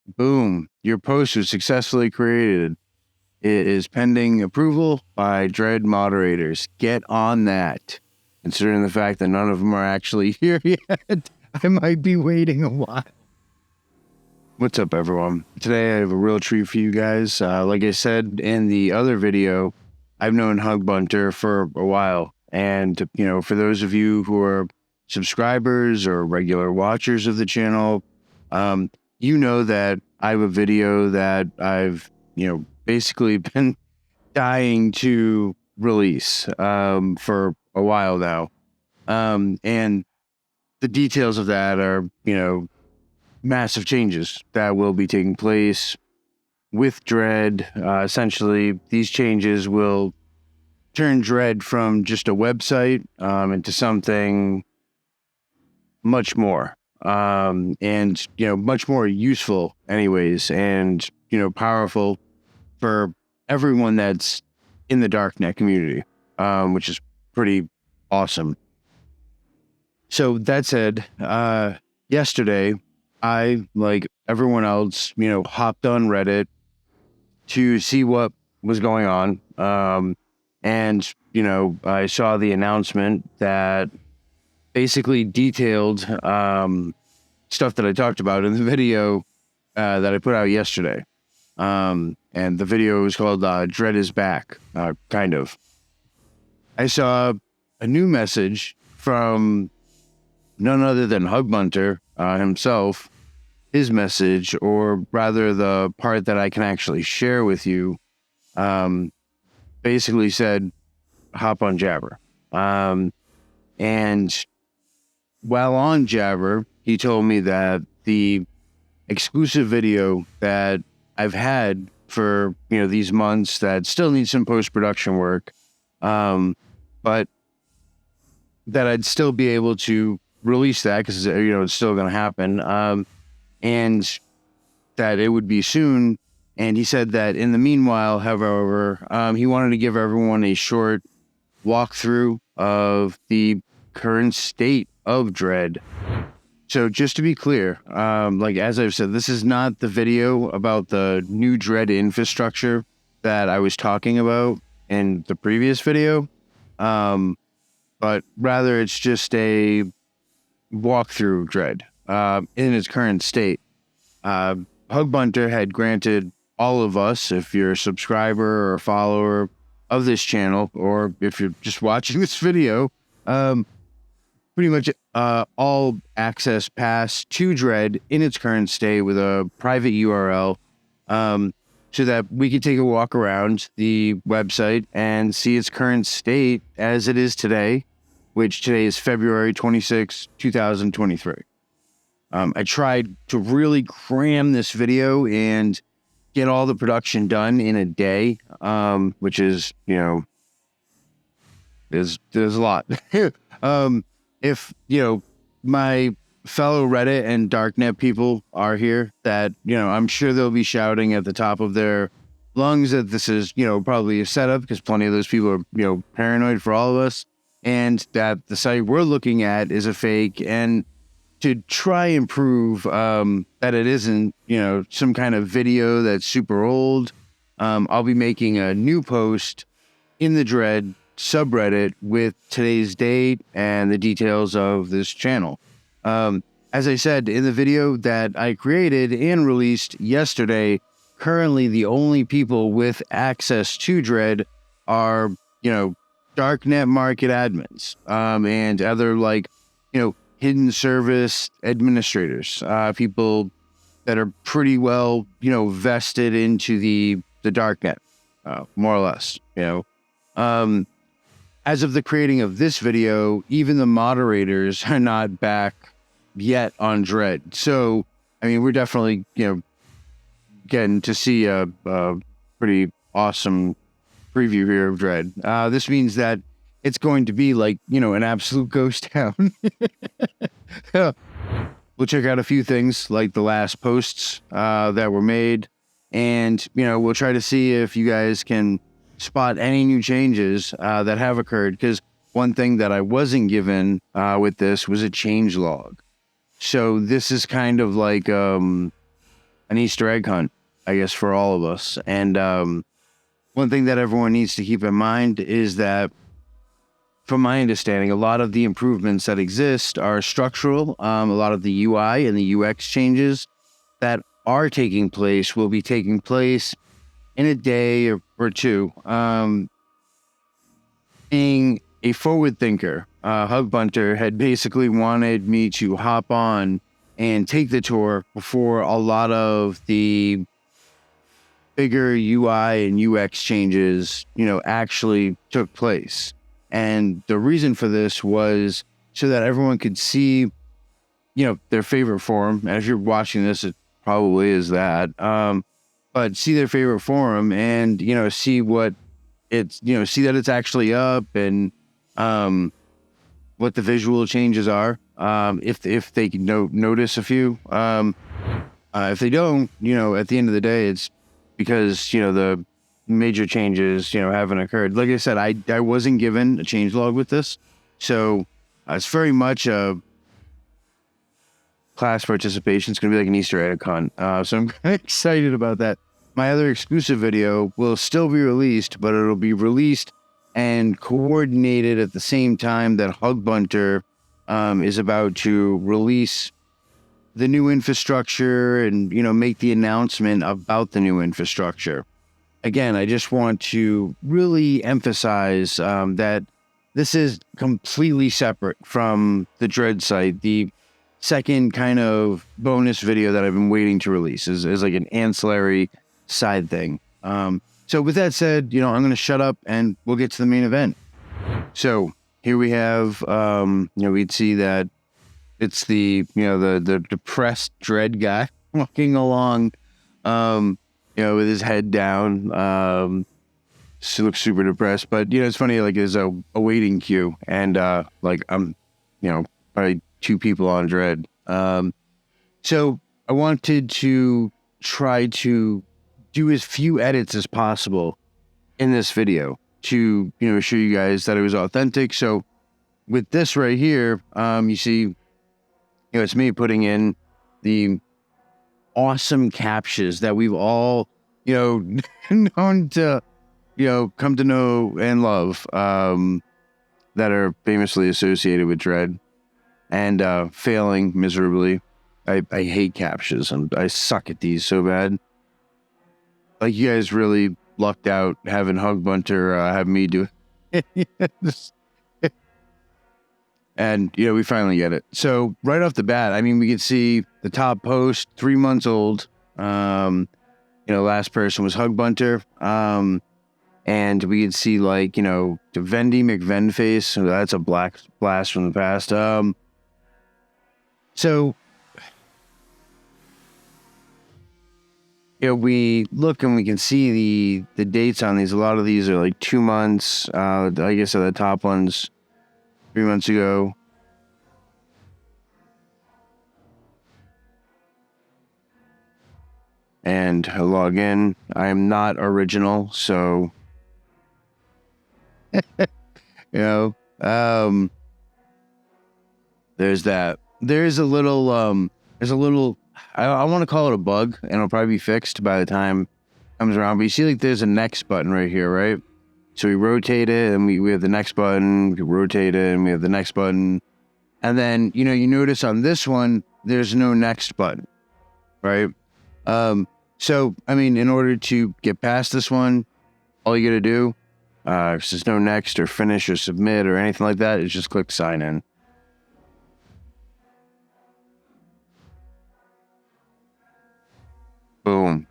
Boom, your post was successfully created. It is pending approval by Dread moderators. Get on that. Considering the fact that none of them are actually here yet, I might be waiting a while. What's up, everyone? Today I have a real treat for you guys. Like I said in the other video, I've known Hugbunter for a while. And, for those of you who are subscribers or regular watchers of the channel, you know that I have a video that I've, basically been dying to release for a while now. And the details of that are, massive changes that will be taking place with Dread. Essentially, these changes will turn Dread from just a website into something much more. And much more useful anyways, and powerful for everyone that's in the Darknet community, which is pretty awesome. So that said, yesterday I, like everyone else, hopped on Reddit to see what was going on. And I saw the announcement that basically detailed stuff that I talked about in the video that I put out yesterday. And the video was called Dread is Back, kind of. I saw a new message from none other than Hugbunter himself. His message, or rather the part that I can actually share with you, basically said, hop on Jabber. And while on Jabber, he told me that the exclusive video that I've had for, these months that still need some post-production work, but that I'd still be able to release that because, it's still going to happen, and that it would be soon. And he said that in the meanwhile, however, he wanted to give everyone a short walkthrough of the current state of Dread. So just to be clear, as I've said, this is not the video about the new Dread infrastructure that I was talking about in the previous video, but rather it's just a walkthrough of Dread in its current state. Hugbunter had granted all of us, if you're a subscriber or a follower of this channel, or if you're just watching this video, pretty much all access pass to Dread in its current state with a private URL, so that we could take a walk around the website and see its current state as it is today, which today is February 26, 2023. I tried to really cram this video and get all the production done in a day, which is, there's a lot. If, my fellow Reddit and Darknet people are here, that, I'm sure they'll be shouting at the top of their lungs that this is, probably a setup, because plenty of those people are, paranoid for all of us, and that the site we're looking at is a fake. And to try and prove that it isn't, some kind of video that's super old, I'll be making a new post in the Dread subreddit with today's date and the details of this channel. As I said in the video that I created and released yesterday, currently the only people with access to Dread are, Darknet market admins, and other hidden service administrators, people that are pretty well, vested into the Darknet, more or less, as of the creating of this video, even the moderators are not back yet on Dread. So, we're definitely, getting to see a pretty awesome preview here of Dread. This means that it's going to be an absolute ghost town. We'll check out a few things like the last posts that were made, and, we'll try to see if you guys can spot any new changes that have occurred, because one thing that I wasn't given with this was a change log. So this is kind of like an Easter egg hunt, I guess, for all of us. And one thing that everyone needs to keep in mind is that, from my understanding, a lot of the improvements that exist are structural. A lot of the UI and the UX changes that are taking place will be taking place in a day or two. Being a forward thinker, Hugbunter had basically wanted me to hop on and take the tour before a lot of the bigger UI and UX changes, actually took place. And the reason for this was so that everyone could see, their favorite forum. And if you're watching this, it probably is that. But see their favorite forum and, see what it's, see that it's actually up and what the visual changes are. If they notice a few. If they don't, at the end of the day, it's because, the major changes, haven't occurred. Like I said, I wasn't given a changelog with this. So it's very much a class participation. It's going to be like an Easter egg hunt. So I'm kind of excited about that. My other exclusive video will still be released, but it'll be released and coordinated at the same time that Hugbunter is about to release the new infrastructure and, make the announcement about the new infrastructure. Again, I just want to really emphasize that this is completely separate from the Dread site. The second kind of bonus video that I've been waiting to release is like an ancillary side thing. So with that said, I'm going to shut up and we'll get to the main event. So here we have, we'd see that it's the, the depressed Dread guy walking along, with his head down. She looks super depressed, but it's funny, like there's a waiting queue and I'm, probably two people on Dread. So I wanted to try to do as few edits as possible in this video to, show you guys that it was authentic. So with this right here, you see, it's me putting in the awesome captchas that we've all, known to, come to know and love, that are famously associated with Dread and failing miserably. I hate captchas and I suck at these so bad. Like, you guys really lucked out having Hugbunter have me do it. And, we finally get it. So right off the bat, I mean, we can see the top post, 3 months old. Last person was Hugbunter. And we can see, like, the Vendy McVenface. So that's a black blast from the past. So, we look and we can see the dates on these. A lot of these are like 2 months. I guess the top ones 3 months ago. And I log in. I am not original, so there's that. There's a little I want to call it a bug, and it'll probably be fixed by the time it comes around. But you see, like, there's a next button right here, right? So we rotate it, and we have the next button. We rotate it, and we have the next button. And then, you notice on this one, there's no next button, right? So, I mean, in order to get past this one, all you got to do, if there's no next or finish or submit or anything like that, is just click sign in. Boom.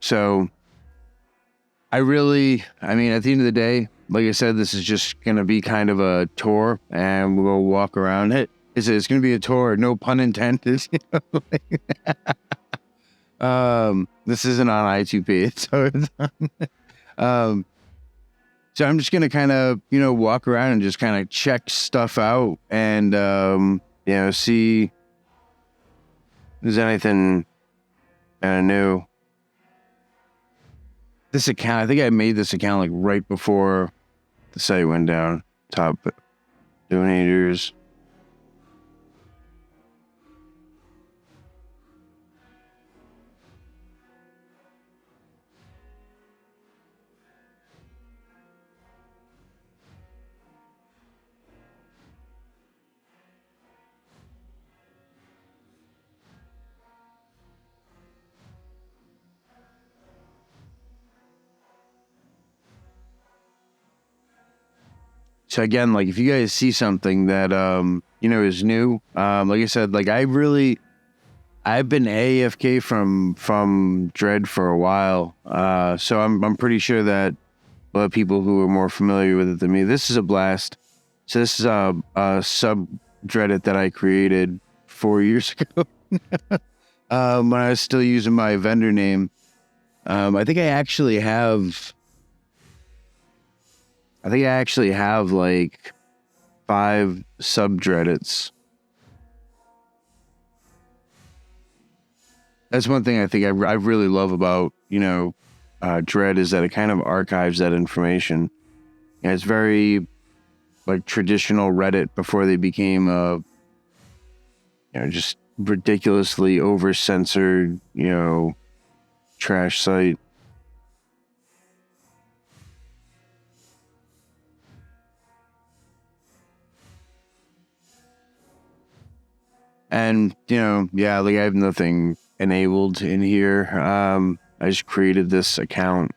So I mean, at the end of the day, like I said, this is just going to be kind of a tour and we'll walk around it. It's going to be a tour, no pun intended. This isn't on I2P, so it's so I'm just going to kind of, walk around and just kind of check stuff out and, see if there's anything kind of new. This account, I think I made this account like right before the site went down. Top donators. So again, like if you guys see something that is new, like I said, like I've been AFK from Dread for a while. So I'm pretty sure that a lot of people who are more familiar with it than me. This is a blast. So this is a subreddit that I created 4 years ago when I was still using my vendor name. I think I actually have like 5 subreddits. That's one thing I think I really love about, Dread is that it kind of archives that information. And it's very like traditional Reddit before they became just ridiculously over-censored, trash site. And, like I have nothing enabled in here. I just created this account.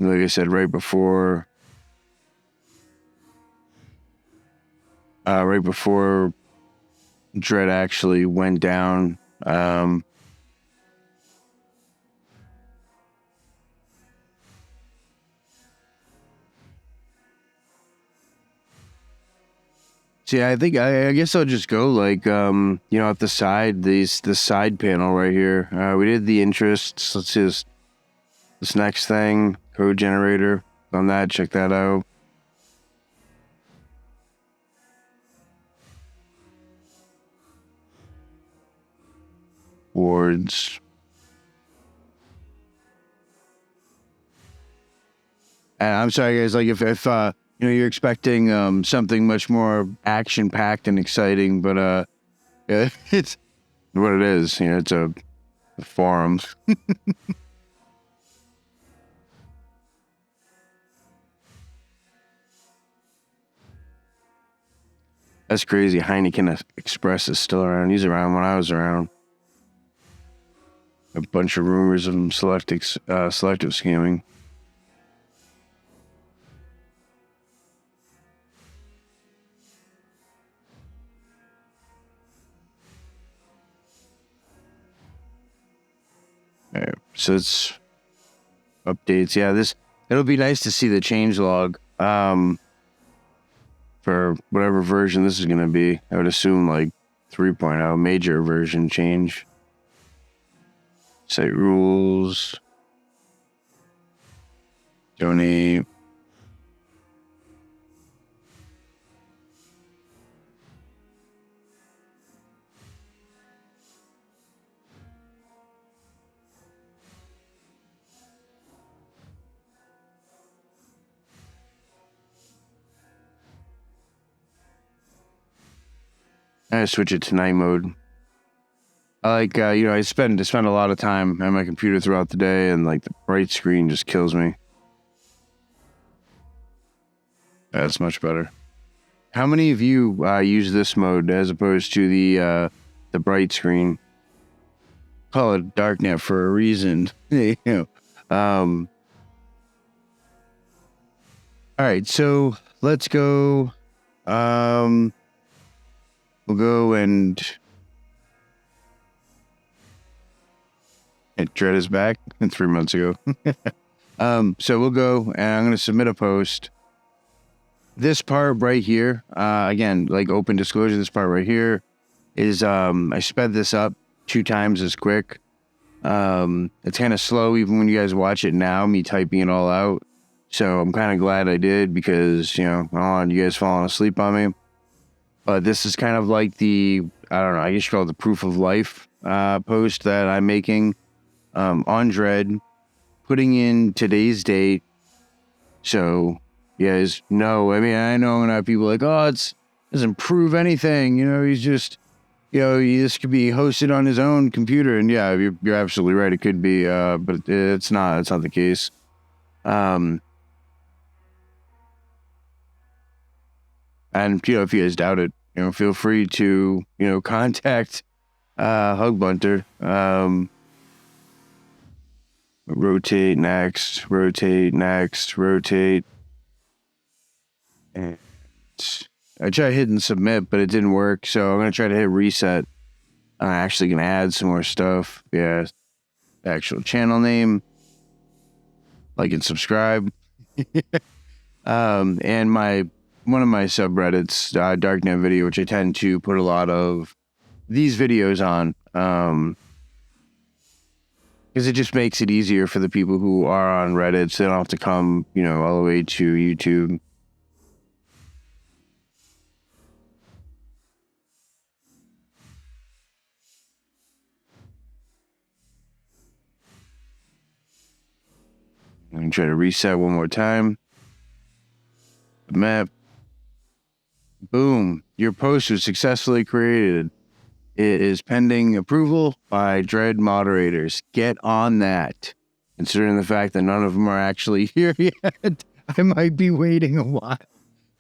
Like I said, right before Dread actually went down. So yeah, I think I guess I'll just go like at the side, the side panel right here. We did the interests. Let's just this next thing, code generator. On that, check that out. Wards. And I'm sorry guys, like if you're expecting something much more action packed and exciting, but yeah, it's what it is. It's a forum. That's crazy. Heineken Express is still around. He's around when I was around. A bunch of rumors of him selective scamming. All right, so it's updates. Yeah, it'll be nice to see the changelog for whatever version this is going to be. I would assume like 3.0 major version change. Site rules. Donate. I switch it to night mode. I like, I spend a lot of time on my computer throughout the day, and like the bright screen just kills me. That's much better. How many of you use this mode as opposed to the bright screen? Call it Darknet for a reason. All right, so let's go. We'll go and Dread is back 3 months ago. So we'll go and I'm going to submit a post. This part right here, again, like open disclosure, this part right here is, I sped this up 2 times as quick. It's kind of slow even when you guys watch it now, me typing it all out. So I'm kind of glad I did because, I don't want you guys falling asleep on me. But this is kind of like I don't know, I guess you call it the proof of life post that I'm making on Dread, putting in today's date. So you guys know, I mean, I know when people like, oh, doesn't prove anything. He's just, this could be hosted on his own computer. And yeah, you're absolutely right. It could be, but it's not. It's not the case. And, if you guys doubt it, feel free to, contact Hugbunter. Rotate next, rotate next, rotate. And I tried hitting submit, but it didn't work. So I'm going to try to hit reset. I'm actually going to add some more stuff. Yeah. Actual channel name. Like and subscribe. And one of my subreddits, Darknet Video, which I tend to put a lot of these videos on. Because it just makes it easier for the people who are on Reddit, so they don't have to come, all the way to YouTube. I'm going to try to reset one more time. Map. Boom. Your post was successfully created. It is pending approval by Dread moderators. Get on that. Considering the fact that none of them are actually here yet, I might be waiting a while.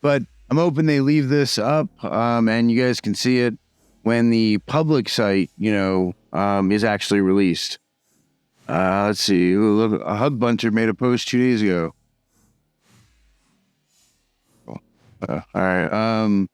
But I'm hoping they leave this up, and you guys can see it when the public site, is actually released. Let's see. Ooh, look, a Hugbunter made a post 2 days ago. All right.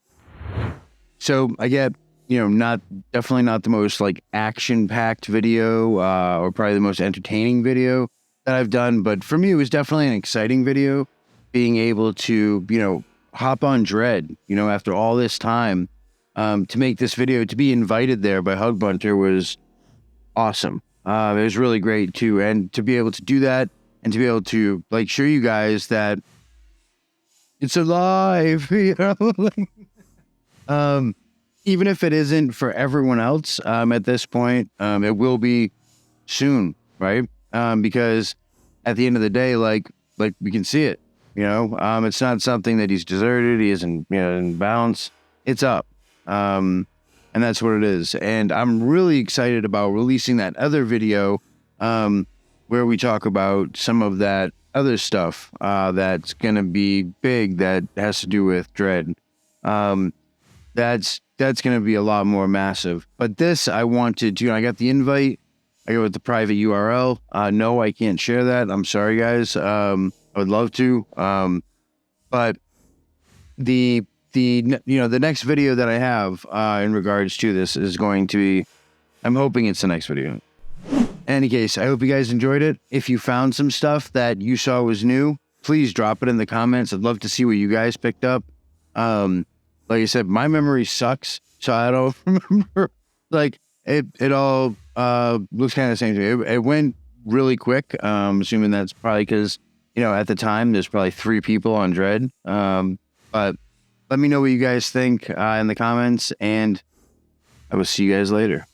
So I get, definitely not the most like action-packed video, or probably the most entertaining video that I've done. But for me, it was definitely an exciting video. Being able to, hop on Dread, after all this time, to make this video, to be invited there by Hugbunter was awesome. It was really great too. And to be able to do that and to be able to show you guys that it's alive, even if it isn't for everyone else, at this point, it will be soon, right? Because at the end of the day, like we can see it, it's not something that he's deserted. He isn't, in bounds. It's up. And that's what it is. And I'm really excited about releasing that other video, where we talk about some of that other stuff, that's going to be big, that has to do with Dread. That's going to be a lot more massive. But this, I wanted to, I got the invite. I go with the private URL. No, I can't share that. I'm sorry, guys. I would love to. But the next video that I have, in regards to this is going to be, I'm hoping it's the next video. In any case, I hope you guys enjoyed it. If you found some stuff that you saw was new, please drop it in the comments. I'd love to see what you guys picked up. Like I said, my memory sucks, so I don't remember. It all looks kind of the same to me. It went really quick. Assuming that's probably because, at the time there's probably 3 people on Dread. But let me know what you guys think, in the comments, and I will see you guys later.